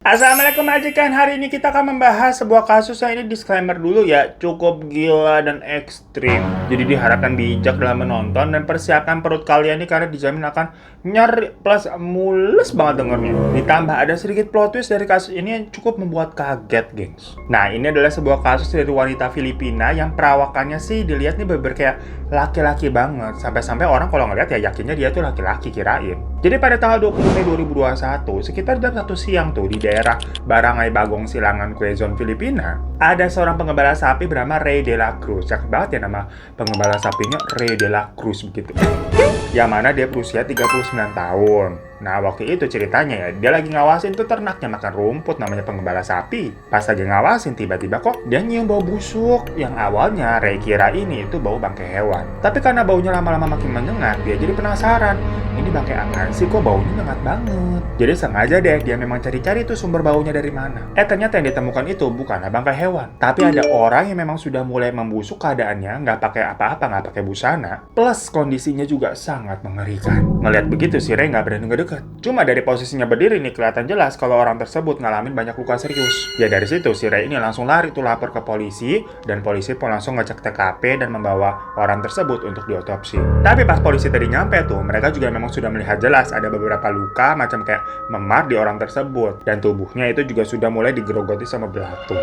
Assalamualaikum majikan, hari ini kita akan membahas sebuah kasus yang ini disclaimer dulu ya, cukup gila dan ekstrim. Jadi diharapkan bijak dalam menonton dan persiapkan perut kalian nih karena dijamin akan nyari plus mules banget dengernya. Ditambah ada sedikit plot twist dari kasus ini yang cukup membuat kaget, gengs. Nah, ini adalah sebuah kasus dari wanita Filipina yang perawakannya sih dilihat nih bener kayak laki-laki banget. Sampai-sampai orang kalau ngeliat ya yakinnya dia tuh laki-laki kirain. Jadi pada tanggal 20 Mei 2021, sekitar jam 1 siang tuh di daerah Barangay Bagong Silangan, Quezon, Filipina, ada seorang pengembala sapi bernama Rey de la Cruz. Cakep banget ya nama pengembala sapinya, Rey de la Cruz begitu. Yang mana dia berusia 39 tahun. Nah, waktu itu ceritanya ya, dia lagi ngawasin tuh ternaknya makan rumput namanya pengembala sapi. Pas lagi ngawasin, tiba-tiba kok dia nyium bau busuk. Yang awalnya Rey kira ini itu bau bangkai hewan. Tapi karena baunya lama-lama makin menyengat, dia jadi penasaran. Ini bangkai apaan sih, kok baunya menyengat banget? Jadi sengaja deh dia memang cari-cari tuh sumber baunya dari mana. Ternyata yang ditemukan itu bukanlah bangkai hewan. Tapi ada orang yang memang sudah mulai membusuk keadaannya, nggak pakai apa-apa, nggak pakai busana. Plus kondisinya juga sangat mengerikan. Ngeliat begitu si Rey nggak berani ngedekat. Cuma dari posisinya berdiri nih kelihatan jelas kalau orang tersebut ngalamin banyak luka serius. Ya dari situ si Rey ini langsung lari tuh lapor ke polisi dan polisi pun langsung ngecek TKP dan membawa orang tersebut untuk diotopsi. Tapi pas polisi tadi nyampe tuh, mereka juga memang sudah melihat jelas ada beberapa luka macam kayak memar di orang tersebut dan tubuhnya itu juga sudah mulai digerogoti sama belatung.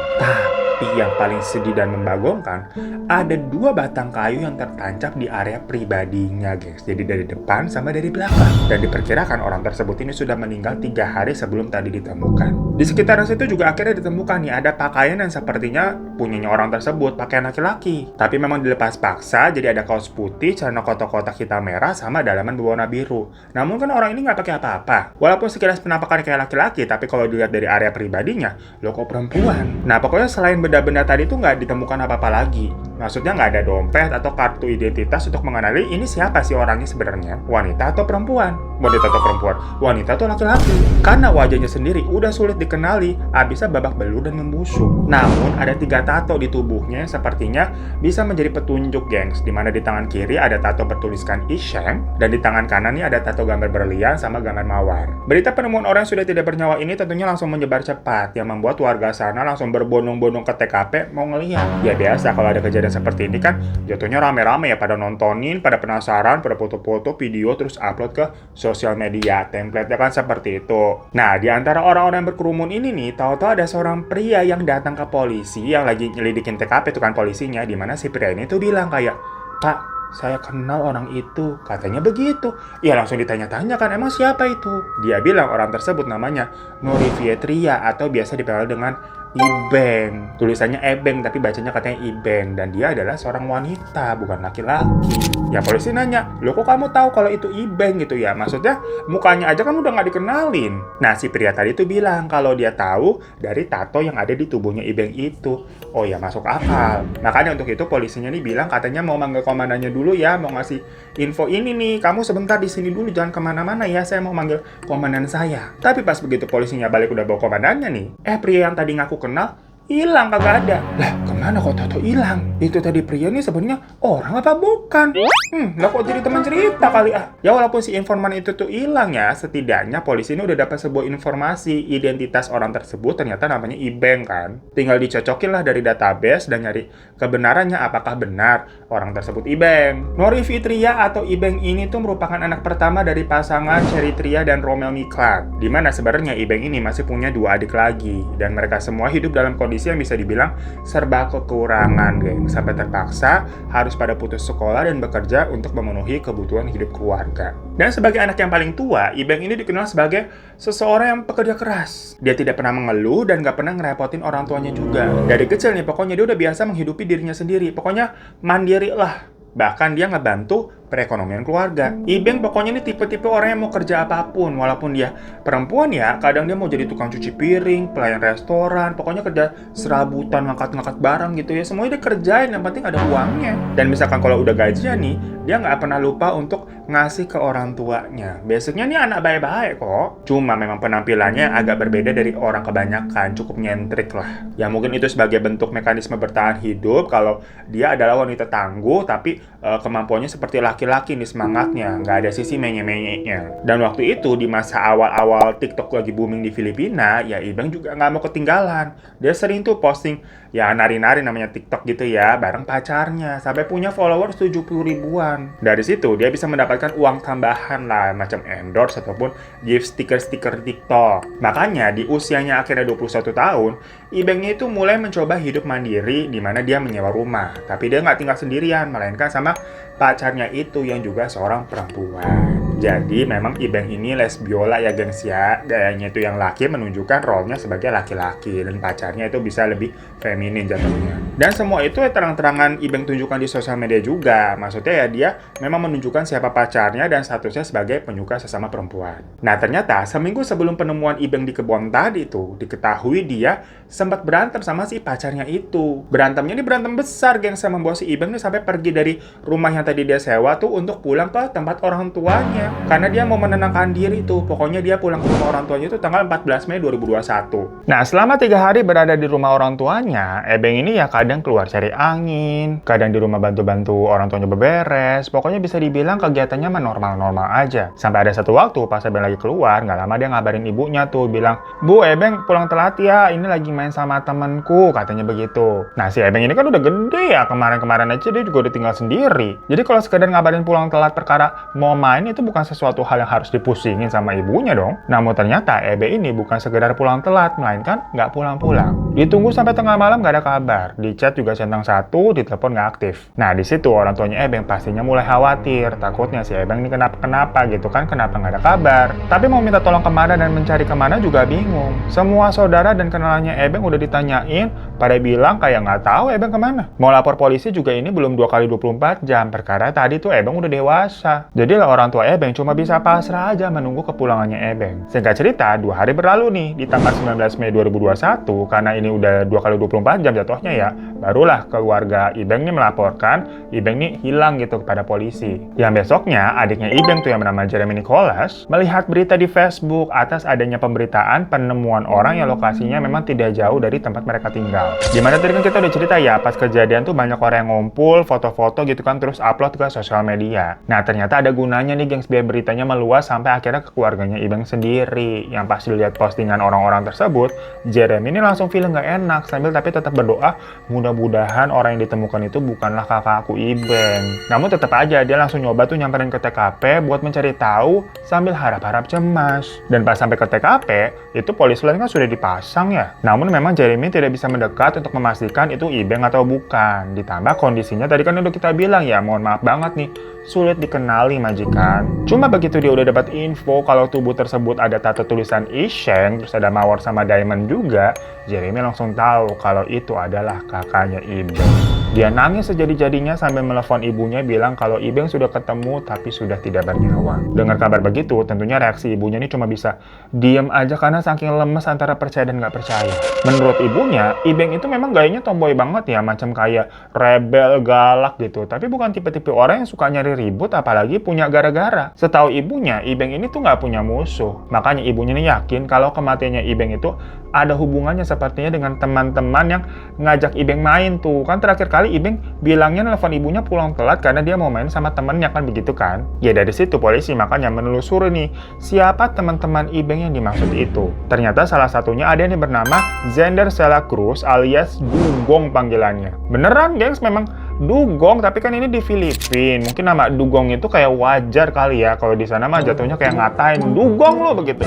Tapi yang paling sedih dan membagongkan, ada 2 batang kayu yang tertancap di area pribadinya, guys. Jadi dari depan sama dari belakang. Dan diperkirakan orang tersebut ini sudah meninggal 3 hari sebelum tadi ditemukan. Di sekitaran situ juga akhirnya ditemukan nih ada pakaian yang sepertinya punyanya orang tersebut, pakaian laki-laki. Tapi memang dilepas paksa, jadi ada kaos putih, celana kotak-kotak hitam merah, sama dalaman berwarna biru. Namun kan orang ini nggak pakai apa-apa. Walaupun sekilas penampakan kayak laki-laki, tapi kalau dilihat dari area pribadinya, lo kok perempuan. Nah pokoknya selain benda-benda tadi tuh nggak ditemukan apa-apa lagi. Maksudnya nggak ada dompet atau kartu identitas untuk mengenali ini siapa sih orangnya sebenarnya, wanita atau perempuan. Wanita atau perempuan, wanita atau laki-laki. Karena wajahnya sendiri udah sulit dikenali, abisnya babak belur dan membusuk. Namun ada 3 tato di tubuhnya yang sepertinya bisa menjadi petunjuk, gengs. Dimana di tangan kiri ada tato bertuliskan Isheng, dan di tangan kanan nih ada tato gambar berlian sama gambar mawar. Berita penemuan orang yang sudah tidak bernyawa ini tentunya langsung menyebar cepat, yang membuat warga sana langsung berbondong-bondong ke TKP mau ngelihat. Ya biasa kalau ada kejadian seperti ini kan jatuhnya rame-rame ya, pada nontonin, pada penasaran, pada foto-foto, video, terus upload ke sosial media. Template-nya kan seperti itu. Nah, di antara orang-orang yang berkerumun ini nih, tahu-tahu ada seorang pria yang datang ke polisi yang lagi nyelidikin TKP itu kan polisinya, di mana si pria ini tuh bilang kayak, "Pak, saya kenal orang itu," katanya begitu. Ya langsung ditanya-tanya kan, emang siapa itu? Dia bilang orang tersebut namanya Nori Fietria atau biasa dipanggil dengan Ibeng. Tulisannya Ebeng tapi bacanya katanya Ibeng, dan dia adalah seorang wanita bukan laki-laki. Ya polisi nanya, "Loh kok kamu tahu kalau itu Ibeng?" gitu ya. Maksudnya mukanya aja kan udah nggak dikenalin. Nah si pria tadi tuh bilang kalau dia tahu dari tato yang ada di tubuhnya Ibeng itu. Oh ya masuk akal. Makanya untuk itu polisinya nih bilang katanya mau manggil komandannya dulu ya, mau ngasih info ini nih, kamu sebentar di sini dulu jangan kemana-mana ya, saya mau manggil komandan saya. Tapi pas begitu polisinya balik udah bawa komandannya nih, pria yang tadi ngaku kenal hilang, kagak ada. Lah kemana kok tato hilang? Itu tadi pria ini sebenarnya orang apa bukan? Lah kok jadi teman cerita kali ah. Ya walaupun si informan itu tuh hilang ya, setidaknya polisi ini udah dapat sebuah informasi identitas orang tersebut ternyata namanya Ibeng kan. Tinggal dicocokin lah dari database dan nyari kebenarannya apakah benar orang tersebut Ibeng. Nori Fitria atau Ibeng ini tuh merupakan anak pertama dari pasangan Cheritria dan Romel Miklat. Dimana sebenarnya Ibeng ini masih punya 2 adik lagi, dan mereka semua hidup dalam kondisi yang bisa dibilang serba kekurangan, geng. Sampai terpaksa harus pada putus sekolah dan bekerja untuk memenuhi kebutuhan hidup keluarga. Dan sebagai anak yang paling tua, Ibeng ini dikenal sebagai seseorang yang pekerja keras. Dia tidak pernah mengeluh dan gak pernah ngerepotin orang tuanya juga. Dari kecil nih pokoknya dia udah biasa menghidupi dirinya sendiri. Pokoknya mandiri lah. Bahkan dia ngebantu perekonomian keluarga. Ibeng pokoknya ini tipe-tipe orang yang mau kerja apapun. Walaupun dia perempuan ya, kadang dia mau jadi tukang cuci piring, pelayan restoran, pokoknya kerja serabutan, ngangkat-ngangkat barang gitu ya. Semuanya dia kerjain, yang penting ada uangnya. Dan misalkan kalau udah gajian nih, dia nggak pernah lupa untuk ngasih ke orang tuanya. Basicnya nih anak baik-baik kok. Cuma memang penampilannya agak berbeda dari orang kebanyakan, cukup nyentrik lah. Ya mungkin itu sebagai bentuk mekanisme bertahan hidup kalau dia adalah wanita tangguh tapi kemampuannya seperti laki-laki nih semangatnya, nggak ada sisi menye-menye-nya. Dan waktu itu di masa awal-awal TikTok lagi booming di Filipina, ya Ibang juga nggak mau ketinggalan. Dia sering tuh posting ya nari-nari namanya TikTok gitu ya, bareng pacarnya, sampai punya followers 70 ribuan. Dari situ dia bisa mendapatkan uang tambahan lah, macam endorse ataupun gift stiker-stiker TikTok. Makanya di usianya akhirnya 21 tahun, Ibangnya itu mulai mencoba hidup mandiri di mana dia menyewa rumah. Tapi dia nggak tinggal sendirian, melainkan sama pacarnya itu yang juga seorang perempuan. Jadi memang Ibang ini lesbiola ya gengs ya. Gayanya itu yang laki menunjukkan role-nya sebagai laki-laki dan pacarnya itu bisa lebih feminin jatuhnya. Dan semua itu ya terang-terangan Ibang tunjukkan di sosial media juga. Maksudnya ya dia memang menunjukkan siapa pacarnya dan statusnya sebagai penyuka sesama perempuan. Nah ternyata seminggu sebelum penemuan Ibang di kebun tadi itu diketahui dia sempat berantem sama si pacarnya itu. Berantemnya ini berantem besar gengs, yang membawa si Ibang nih sampai pergi dari rumah yang tadi dia sewa tuh untuk pulang ke tempat orang tuanya. Karena dia mau menenangkan diri tuh. Pokoknya dia pulang ke rumah orang tuanya itu tanggal 14 Mei 2021. Nah, selama 3 hari berada di rumah orang tuanya, Ebeng ini ya kadang keluar cari angin, kadang di rumah bantu-bantu orang tuanya beberes. Pokoknya bisa dibilang kegiatannya mah normal-normal aja. Sampai ada satu waktu pas Ebeng lagi keluar, nggak lama dia ngabarin ibunya tuh, bilang, "Bu, Ebeng pulang telat ya, ini lagi main sama temenku," katanya begitu. Nah, si Ebeng ini kan udah gede ya, kemarin-kemarin aja dia juga udah tinggal sendiri. Jadi kalau sekedar ngabarin pulang telat perkara mau main itu bukan sesuatu hal yang harus dipusingin sama ibunya dong. Namun ternyata Ebe ini bukan sekedar pulang telat, melainkan nggak pulang-pulang. Ditunggu sampai tengah malam nggak ada kabar. Di chat juga centang satu, di telepon nggak aktif. Nah di situ orang tuanya Ebeng pastinya mulai khawatir. Takutnya si Ebeng ini kenapa gitu kan, kenapa nggak ada kabar. Tapi mau minta tolong kemana dan mencari kemana juga bingung. Semua saudara dan kenalannya Ebeng udah ditanyain, pada bilang kayak nggak tahu Ebeng kemana. Mau lapor polisi juga ini belum 2 kali 24 jam. Perkara tadi tuh Ebeng udah dewasa. Jadi lah orang tua Ebeng cuma bisa pasrah aja menunggu kepulangannya Ebeng. Singkat cerita, 2 hari berlalu nih, di tanggal 19 Mei 2021, karena ini udah 2 kali 24 jam jatuhnya ya, barulah keluarga Ibeng nih melaporkan Ibeng nih hilang gitu kepada polisi. Yang besoknya, adiknya Ibeng tuh yang bernama Jeremy Nicholas, melihat berita di Facebook atas adanya pemberitaan penemuan orang yang lokasinya memang tidak jauh dari tempat mereka tinggal. Dimana tadi kan kita udah cerita ya, pas kejadian tuh banyak orang yang ngumpul, foto-foto gitu kan, terus upload ke sosial media. Nah ternyata ada gunanya nih gengs, biar beritanya meluas sampai akhirnya ke keluarganya Ibeng sendiri. Yang pas dilihat postingan orang-orang tersebut, Jeremy ini langsung feel nggak enak sambil tapi tetap berdoa mudah-mudahan orang yang ditemukan itu bukanlah kakakku Ibeng. Namun tetap aja dia langsung nyoba tuh nyamperin ke TKP buat mencari tahu sambil harap-harap cemas. Dan pas sampai ke TKP, itu polisi lain kan sudah dipasang ya. Namun memang Jeremy tidak bisa mendekat untuk memastikan itu Ibeng atau bukan. Ditambah kondisinya tadi kan udah kita bilang ya, mohon maaf banget nih, sulit dikenali majikan. Cuma begitu dia udah dapat info kalau tubuh tersebut ada tato tulisan Isheng, terus ada mawar sama diamond juga, Jeremy langsung tahu kalau itu adalah kakaknya Ibeng. Dia nangis sejadi-jadinya sambil menelepon ibunya bilang kalau Ibeng sudah ketemu tapi sudah tidak bernyawa. Dengar kabar begitu, tentunya reaksi ibunya ini cuma bisa diem aja karena saking lemes antara percaya dan nggak percaya. Menurut ibunya, Ibeng itu memang gayanya tomboy banget ya, macam kayak rebel, galak gitu. Tapi bukan tipe-tipe orang yang suka nyari ribut apalagi punya gara-gara. Setahu ibunya, Ibeng ini tuh nggak punya musuh. Makanya ibunya ini yakin kalau kematiannya Ibeng itu ada hubungannya sepertinya dengan teman-teman yang ngajak Ibeng main tuh. Kan terakhir kali Ibeng bilangnya nelfon ibunya pulang telat karena dia mau main sama temennya kan begitu kan. Ya dari situ polisi makanya menelusuri nih siapa teman-teman Ibeng yang dimaksud itu. Ternyata salah satunya ada yang bernama Zender Sela Cruz alias Dugong panggilannya. Beneran gengs, memang Dugong, tapi kan ini di Filipina. Mungkin nama Dugong itu kayak wajar kali ya. Kalau di sana mah jatuhnya kayak ngatain Dugong lo begitu.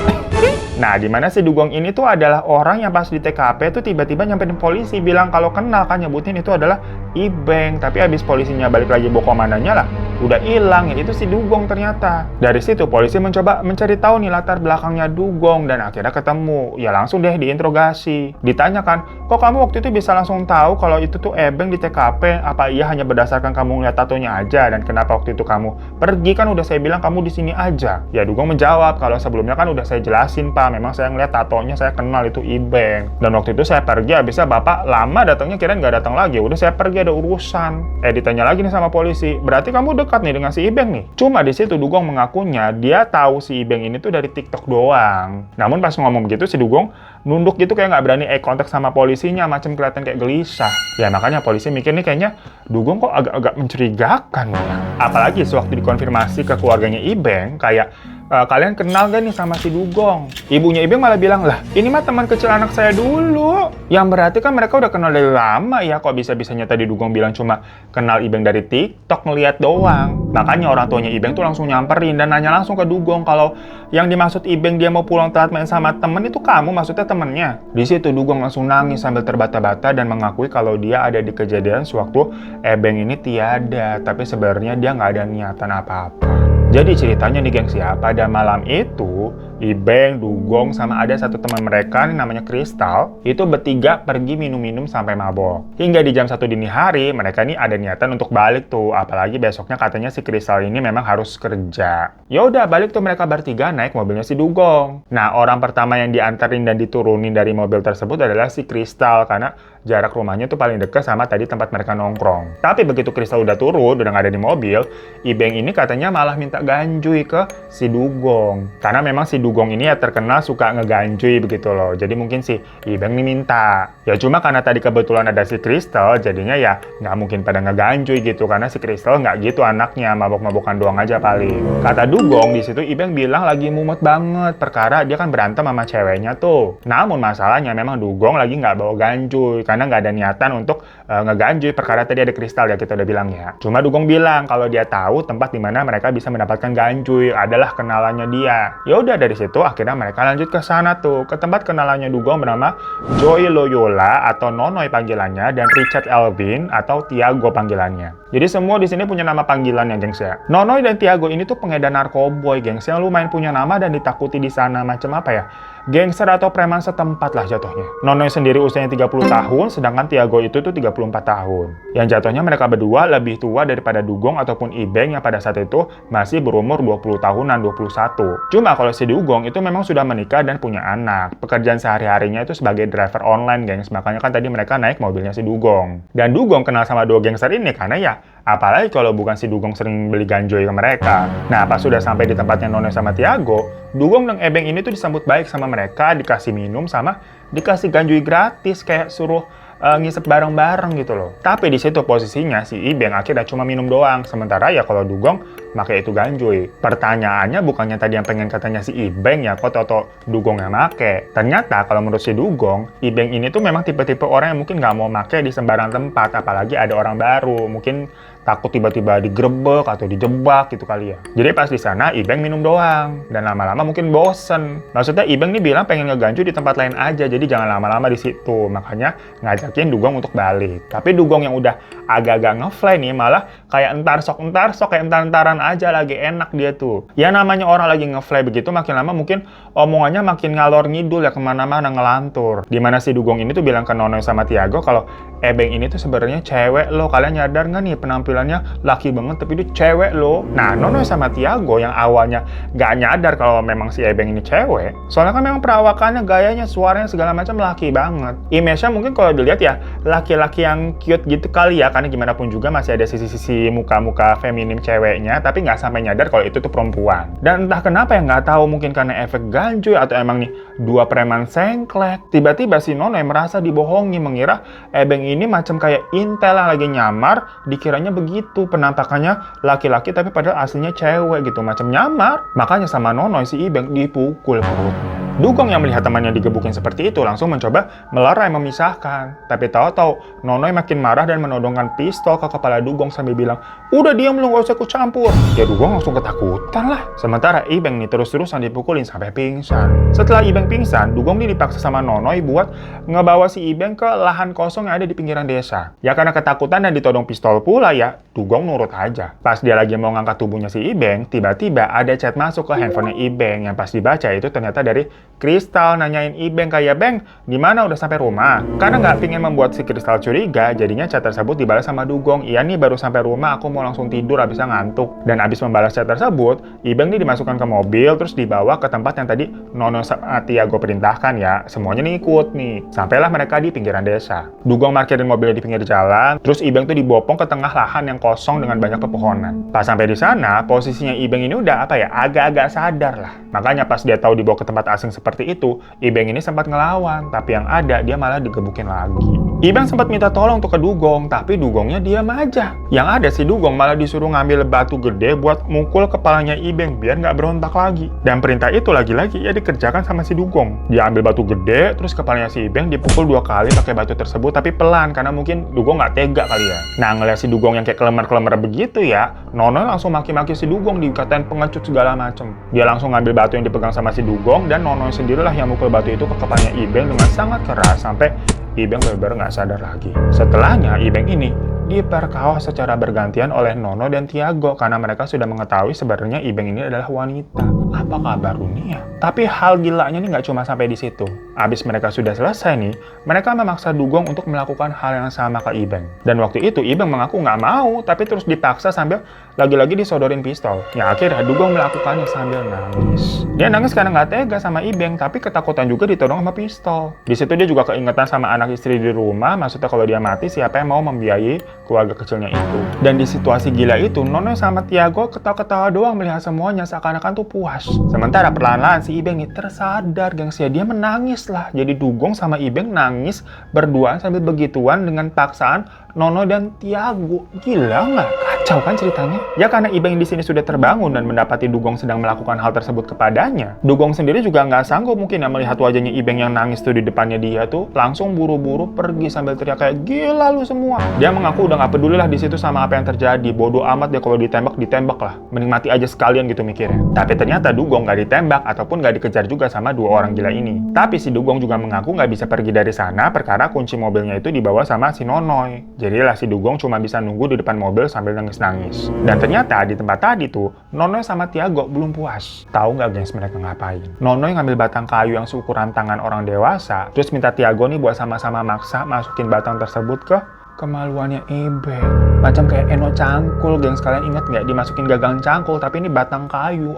Nah, di mana si Dugong ini tuh adalah orang yang pas di TKP tuh tiba-tiba nyamperin polisi bilang kalau kenal kan, nyebutin itu adalah Ibeng. Tapi abis polisinya balik lagi bawa komandannya lah, udah hilang. Ya itu si Dugong ternyata. Dari situ polisi mencoba mencari tahu nih latar belakangnya Dugong dan akhirnya ketemu. Ya langsung deh diinterogasi. Ditanyakan, kok kamu waktu itu bisa langsung tahu kalau itu tuh Ibeng di TKP? Apa iya hanya berdasarkan kamu ngeliat tatonya aja, dan kenapa waktu itu kamu pergi? Kan udah saya bilang kamu di sini aja. Ya Dugong menjawab kalau sebelumnya kan udah saya jelasin Pak, memang saya ngeliat tatonya, saya kenal itu Ibeng. Dan waktu itu saya pergi, habisnya Bapak lama datangnya kirain nggak datang lagi. Udah saya pergi ada urusan. Ditanya lagi nih sama polisi, berarti kamu dekat nih dengan si Ibeng nih. Cuma di situ Dugong mengakunya dia tahu si Ibeng ini tuh dari TikTok doang. Namun pas ngomong begitu si Dugong nunduk gitu kayak nggak berani eye contact sama polisinya, macam kelihatan kayak gelisah. Ya makanya polisi mikir nih kayaknya Dugong kok agak-agak mencurigakan ya. Apalagi sewaktu dikonfirmasi ke keluarganya Ibeng kayak kalian kenal gak nih sama si Dugong? Ibunya Ibeng malah bilang, lah ini mah teman kecil anak saya dulu. Yang berarti kan mereka udah kenal dari lama ya. Kok bisa-bisanya tadi Dugong bilang cuma kenal Ibeng dari TikTok ngeliat doang. Makanya orang tuanya Ibeng tuh langsung nyamperin dan nanya langsung ke Dugong kalau yang dimaksud Ibeng dia mau pulang telat main sama temen itu kamu maksudnya temennya. Di situ Dugong langsung nangis sambil terbata-bata dan mengakui kalau dia ada di kejadian sewaktu Ibeng ini tiada. Tapi sebenarnya dia nggak ada niatan apa-apa. Jadi ceritanya nih gengsi ya, pada malam itu Ibeng, Dugong, sama ada satu teman mereka nih namanya Kristal, itu bertiga pergi minum-minum sampai mabok. Hingga di jam 1 dini hari, mereka nih ada niatan untuk balik tuh, apalagi besoknya katanya si Kristal ini memang harus kerja. Ya udah balik tuh mereka bertiga naik mobilnya si Dugong. Nah, orang pertama yang diantarin dan diturunin dari mobil tersebut adalah si Kristal, karena jarak rumahnya tuh paling dekat sama tadi tempat mereka nongkrong. Tapi begitu Kristal udah turun, udah nggak ada di mobil, Ibeng ini katanya malah minta ganjui ke si Dugong. Karena memang si Dugong ini ya terkenal suka ngeganjui begitu loh. Jadi mungkin si Ibeng nih minta. Ya cuma karena tadi kebetulan ada si Kristal, jadinya ya nggak mungkin pada ngeganjui gitu. Karena si Kristal nggak gitu anaknya, mabok-mabokan doang aja paling. Kata Dugong di situ Ibeng bilang lagi mumet banget. Perkara dia kan berantem sama ceweknya tuh. Namun masalahnya memang Dugong lagi nggak bawa ganjui. Karena nggak ada niatan untuk ngeganjui. Perkara tadi ada Kristal ya kita udah bilang ya. Cuma Dugong bilang kalau dia tahu tempat di mana mereka bisa mendapatkan ganjui adalah kenalannya dia. Ya udah dari situ akhirnya mereka lanjut ke sana tuh, ke tempat kenalannya Dugong bernama Joy Loyola atau Nonoy panggilannya dan Richard Elvin atau Tiago panggilannya. Jadi semua di sini punya nama panggilan ya gengs ya. Nonoy dan Tiago ini tuh pengedar narkoboy gengs yang lumayan punya nama dan ditakuti di sana macam apa ya? Gangster atau preman setempat lah jatuhnya. Nonoy sendiri usianya 30 tahun, sedangkan Tiago itu tuh 34 tahun. Yang jatuhnya mereka berdua lebih tua daripada Dugong ataupun Ibeng yang pada saat itu masih berumur 20 tahunan, 21. Cuma kalau si Dugong itu memang sudah menikah dan punya anak. Pekerjaan sehari-harinya itu sebagai driver online, gengs. Makanya kan tadi mereka naik mobilnya si Dugong. Dan Dugong kenal sama dua gangster ini karena ya apalagi kalau bukan si Dugong sering beli ganjoi ke mereka. Nah, pas sudah sampai di tempatnya Nonoy sama Tiago, Dugong dan Ebeng ini tuh disambut baik sama mereka, dikasih minum sama dikasih ganjoi gratis kayak suruh ngisep bareng-bareng gitu loh. Tapi di situ posisinya si Ibeng akhirnya cuma minum doang, sementara ya kalau Dugong make itu ganjoi. Pertanyaannya bukannya tadi yang pengen katanya si Ibeng ya, kok toto Dugong yang make. Ternyata kalau menurut si Dugong, Ibeng ini tuh memang tipe-tipe orang yang mungkin nggak mau make di sembarang tempat, apalagi ada orang baru, mungkin takut tiba-tiba digerebek atau dijebak gitu kali ya. Jadi pas di sana Ibeng minum doang dan lama-lama mungkin bosen. Maksudnya Ibeng nih bilang pengen ngeganjui di tempat lain aja, jadi jangan lama-lama di situ. Makanya ngajakin Dugong untuk balik. Tapi Dugong yang udah agak-agak ngefly nih malah kayak entar sok kayak entar-entaran aja, lagi enak dia tuh. Ya namanya orang lagi ngefly begitu makin lama mungkin omongannya makin ngalor ngidul ya, kemana-mana ngelantur. Dimana si Dugong ini tuh bilang ke Nonoy sama Tiago kalau Ebeng ini tuh sebenarnya cewek loh. Kalian nyadar nggak nih penampilannya laki banget tapi dia cewek loh. Nah Nonoy sama Tiago yang awalnya nggak nyadar kalau memang si Ebeng ini cewek, soalnya kan memang perawakannya, gayanya, suaranya segala macam laki banget. Image-nya mungkin kalau dilihat ya laki-laki yang cute gitu kali ya, karena gimana pun juga masih ada sisi-sisi muka-muka feminim ceweknya, tapi nggak sampai nyadar kalau itu tuh perempuan. Dan entah kenapa ya nggak tahu, mungkin karena efek ganjui atau emang nih dua preman sengklek, tiba-tiba si Nonoy merasa dibohongi, mengira Ebeng ini macam kayak intel yang lagi nyamar, dikiranya begitu, penampakannya laki-laki tapi padahal aslinya cewek gitu, macam nyamar. Makanya sama Nonoy si Ibeng dipukul perutnya. Dugong yang melihat temannya digebukin seperti itu langsung mencoba melerai memisahkan. Tapi tahu-tahu Nonoy makin marah dan menodongkan pistol ke kepala Dugong sambil bilang, "Udah diam lu, gak usah ikut campur." Ya Dugong langsung ketakutan lah. Sementara Ibeng nih terus-terusan dipukulin sampai pingsan. Setelah Ibeng pingsan, Dugong nih dipaksa sama Nonoy buat ngebawa si Ibeng ke lahan kosong yang ada di pinggiran desa. Ya karena ketakutan dan ditodong pistol pula ya, Dugong nurut aja. Pas dia lagi mau ngangkat tubuhnya si Ibeng, tiba-tiba ada chat masuk ke handphonenya Ibeng yang pas dibaca itu ternyata dari Kristal nanyain Ibeng kayak, "Beng, gimana udah sampai rumah?" Karena nggak pingin membuat si Kristal curiga, jadinya chat tersebut dibalas sama Dugong, "Iya nih baru sampai rumah, aku mau langsung tidur abisnya ngantuk." Dan abis membalas chat tersebut, Ibeng nih dimasukkan ke mobil terus dibawa ke tempat yang tadi Nono sama Tiago perintahkan ya. Semuanya nih ikut nih. Sampailah mereka di pinggiran desa. Dugong parkirin mobilnya di pinggir jalan, terus Ibeng tuh dibopong ke tengah lahan yang kosong dengan banyak pepohonan. Pas sampai di sana, posisinya Ibeng ini udah agak-agak sadar lah. Makanya pas dia tahu dibawa ke tempat asing seperti itu, Ibeng ini sempat ngelawan, tapi yang ada dia malah digebukin lagi. Ibeng sempat minta tolong untuk ke Dugong, tapi Dugongnya diam aja. Yang ada si Dugong malah disuruh ngambil batu gede buat mukul kepalanya Ibeng biar nggak berontak lagi. Dan perintah itu lagi-lagi ya dikerjakan sama si Dugong. Dia ambil batu gede, terus kepalanya si Ibeng dipukul 2 kali pakai batu tersebut, tapi pelan karena mungkin Dugong nggak tega kali ya. Nah ngeliat si Dugong yang kayak kelemar-kelemar begitu ya, Nono langsung maki-maki si Dugong, dikatain pengecut segala macem. Dia langsung ngambil batu yang dipegang sama si Dugong, dan Nono sendirilah yang mukul batu itu ke kepalanya Ibeng dengan sangat keras sampai Ibeng benar-benar nggak sadar lagi. Setelahnya Ibeng ini diperkosa secara bergantian oleh Nono dan Tiago karena mereka sudah mengetahui sebenarnya Ibeng ini adalah wanita. Apa kabar dunia? Tapi hal gilanya nih nggak cuma sampai di situ. Abis mereka sudah selesai nih, mereka memaksa Dugong untuk melakukan hal yang sama ke Ibeng. Dan waktu itu Ibeng mengaku nggak mau, tapi terus dipaksa sambil lagi-lagi disodorin pistol. Ya akhirnya Dugong melakukannya sambil nangis. Dia nangis karena nggak tega sama Ibeng, tapi ketakutan juga ditodong sama pistol. Di situ dia juga keingetan sama anak istri di rumah, maksudnya kalau dia mati siapa yang mau membiayai keluarga kecilnya itu. Dan di situasi gila itu, Nono sama Tiago ketawa-ketawa doang melihat semuanya seakan-akan tuh puas. Sementara perlahan-lahan si Ibeng ini tersadar, gengs ya, dia menangis lah. Jadi Dugong sama Ibeng nangis berduaan sambil begituan dengan paksaan Nono dan Tiago. Gila nggak? Kacau kan ceritanya? Ya karena Ibeng di sini sudah terbangun dan mendapati Dugong sedang melakukan hal tersebut kepadanya. Dugong sendiri juga nggak sanggup mungkin ya melihat wajahnya Ibeng yang nangis tuh di depannya dia tuh, langsung buru-buru pergi sambil teriak kayak, "Gila lu semua." Dia mengaku udah nggak peduli lah di situ sama apa yang terjadi. Bodoh amat dia kalau ditembak lah. Mending mati aja sekalian gitu mikirnya. Tapi ternyata Dugong nggak ditembak ataupun nggak dikejar juga sama 2 orang gila ini. Tapi si Dugong juga mengaku nggak bisa pergi dari sana perkara kunci mobilnya itu dibawa sama si Nonoy. Jadilah si Dugong cuma bisa nunggu di depan mobil sambil nangis-nangis. Dan ternyata di tempat tadi tuh, Nonoy sama Tiago belum puas. Tahu nggak gengs mereka ngapain? Nonoy ngambil batang kayu yang seukuran tangan orang dewasa, terus minta Tiago nih buat sama-sama maksa masukin batang tersebut ke kemaluannya Ibeng. Macam kayak Eno cangkul, gengs. Kalian ingat nggak dimasukin gagang cangkul, tapi ini batang kayu.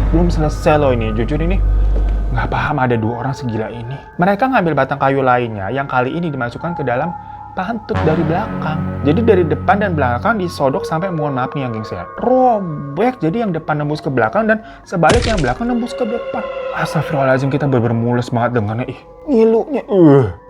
Belum selesai loh ini, jujur ini nggak paham ada 2 orang segila ini. Mereka ngambil batang kayu lainnya yang kali ini dimasukkan ke dalam pantut dari belakang. Jadi dari depan dan belakang disodok sampai, mohon maaf nih ya gengs ya, robek. Jadi yang depan nembus ke belakang dan sebaliknya yang belakang nembus ke depan. Astagfirullahaladzim, kita bener-bener mules banget dengannya. Ngilunya.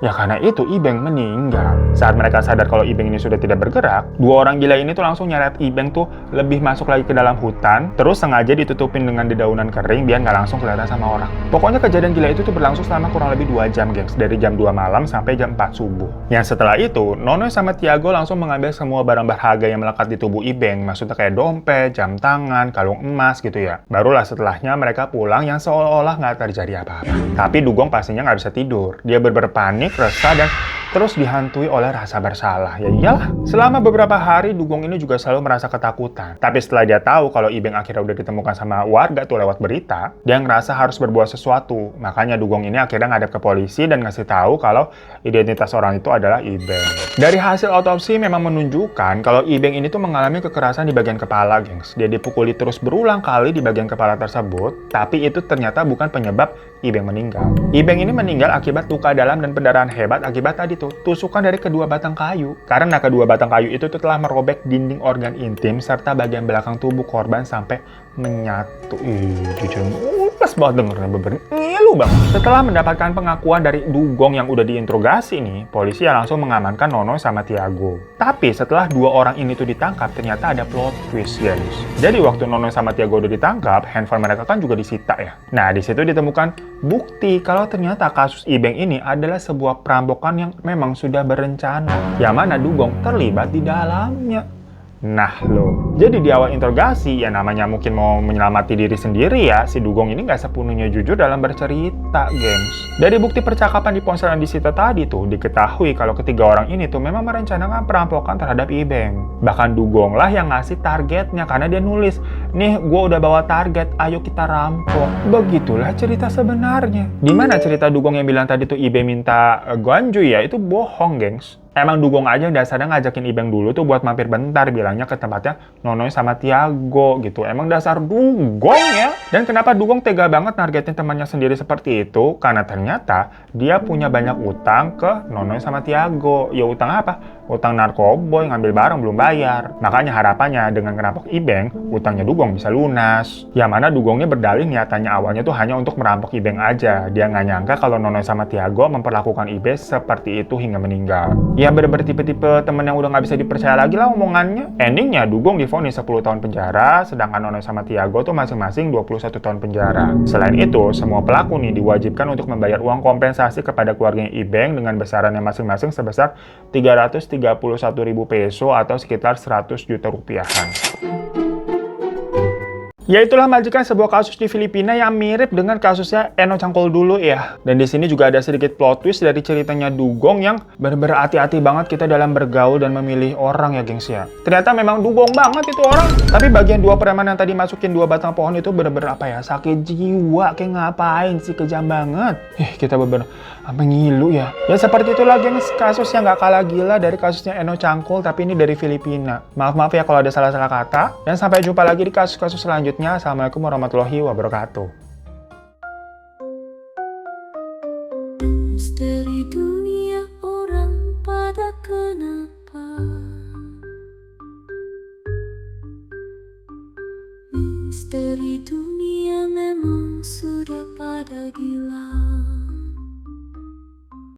Ya karena itu Ibeng meninggal. Saat mereka sadar kalau Ibeng ini sudah tidak bergerak, 2 orang gila ini tuh langsung nyeret Ibeng tuh lebih masuk lagi ke dalam hutan, terus sengaja ditutupin dengan dedaunan kering biar nggak langsung kelihatan sama orang. Pokoknya kejadian gila itu tuh berlangsung selama kurang lebih 2 jam gengs, dari jam 2 malam sampai jam 4 subuh. Yang setelah itu, Nono sama Tiago langsung mengambil semua barang berharga yang melekat di tubuh Ibeng, maksudnya kayak dompet, jam tangan, kalung emas gitu ya. Barulah setelahnya mereka pulang yang seolah-olah nggak terjadi apa-apa. Tapi Dugong pastinya nggak bisa tidur. Dia bener-bener panik, resah, dan terus dihantui oleh rasa bersalah. Ya iyalah, selama beberapa hari Dugong ini juga selalu merasa ketakutan. Tapi setelah dia tahu kalau Ibeng akhirnya udah ditemukan sama warga tuh lewat berita, dia ngerasa harus berbuat sesuatu. Makanya Dugong ini akhirnya ngadep ke polisi dan ngasih tahu kalau identitas orang itu adalah Ibeng. Dari hasil otopsi memang menunjukkan kalau Ibeng ini tuh mengalami kekerasan di bagian kepala, gengs. Dia dipukuli terus berulang kali di bagian kepala tersebut, tapi itu ternyata bukan penyebab Ibeng meninggal. Ibeng ini meninggal akibat luka dalam dan pendarahan hebat akibat tadi tuh tusukan dari kedua batang kayu. Karena kedua batang kayu itu tuh telah merobek dinding organ intim serta bagian belakang tubuh korban sampai menyatu. Jujur pas banget dengernya, bener ngilu banget. Setelah mendapatkan pengakuan dari Dugong yang udah diinterogasi nih, polisi langsung mengamankan Nono sama Tiago. Tapi setelah 2 orang ini tuh ditangkap, ternyata ada plot twist, guys. Jadi waktu Nono sama Tiago udah ditangkap, handphone mereka kan juga disita ya. Nah, di situ ditemukan bukti kalau ternyata kasus Ibeng ini adalah sebuah perampokan yang memang sudah berencana, yang mana Dugong terlibat di dalamnya. Nah loh, jadi di awal interogasi, ya namanya mungkin mau menyelamati diri sendiri ya, si Dugong ini nggak sepenuhnya jujur dalam bercerita, gengs. Dari bukti percakapan di ponsel yang disita tadi tuh, diketahui kalau ketiga orang ini tuh memang merencanakan perampokan terhadap Ibeng. Bahkan Dugong lah yang ngasih targetnya karena dia nulis, nih gue udah bawa target, ayo kita rampok. Begitulah cerita sebenarnya. Dimana cerita dugong yang bilang tadi tuh Ibe minta Guanju ya, itu bohong gengs. Emang dugong aja yang dasarnya ngajakin Ibeng dulu tuh buat mampir bentar, bilangnya ke tempatnya Nonoy sama Tiago gitu. Emang dasar dugong ya. Dan kenapa dugong tega banget nargetin temannya sendiri seperti itu? Karena ternyata dia punya banyak utang ke Nonoy sama Tiago. Ya utang apa? Utang narkoboy, ngambil barang belum bayar. Makanya harapannya dengan ngerampok Ibeng, utangnya dugong bisa lunas. Yang mana dugongnya berdalih niatannya awalnya tuh hanya untuk merampok Ibeng aja. Dia nggak nyangka kalau Nonoy sama Tiago memperlakukan Ibe seperti itu hingga meninggal. Ya bener-bener tipe-tipe temen yang udah nggak bisa dipercaya lagi lah omongannya. Endingnya Dugong divonis 10 tahun penjara, sedangkan Nonoy sama Tiago tuh masing-masing 21 tahun penjara. Selain itu, semua pelaku nih diwajibkan untuk membayar uang kompensasi kepada keluarganya Ibeng dengan besarannya masing-masing sebesar 331.000 peso atau sekitar 100 juta rupiahan. Ya itulah majikan, sebuah kasus di Filipina yang mirip dengan kasusnya Eno Cangkol dulu ya. Dan di sini juga ada sedikit plot twist dari ceritanya Dugong yang bener-bener hati-hati banget kita dalam bergaul dan memilih orang ya gengs ya. Ternyata memang Dugong banget itu orang. Tapi bagian dua preman yang tadi masukin 2 batang pohon itu bener-bener apa ya, sakit jiwa, kayak ngapain sih, kejam banget. Kita bener-bener ngilu ya. Ya seperti itulah gengs, kasus yang gak kalah gila dari kasusnya Eno Cangkol, tapi ini dari Filipina. Maaf ya kalau ada salah-salah kata. Dan sampai jumpa lagi di kasus-kasus selanjutnya. Assalamualaikum warahmatullahi wabarakatuh. Misteri dunia orang pada kenapa? Misteri dunia memang sudah pada gila.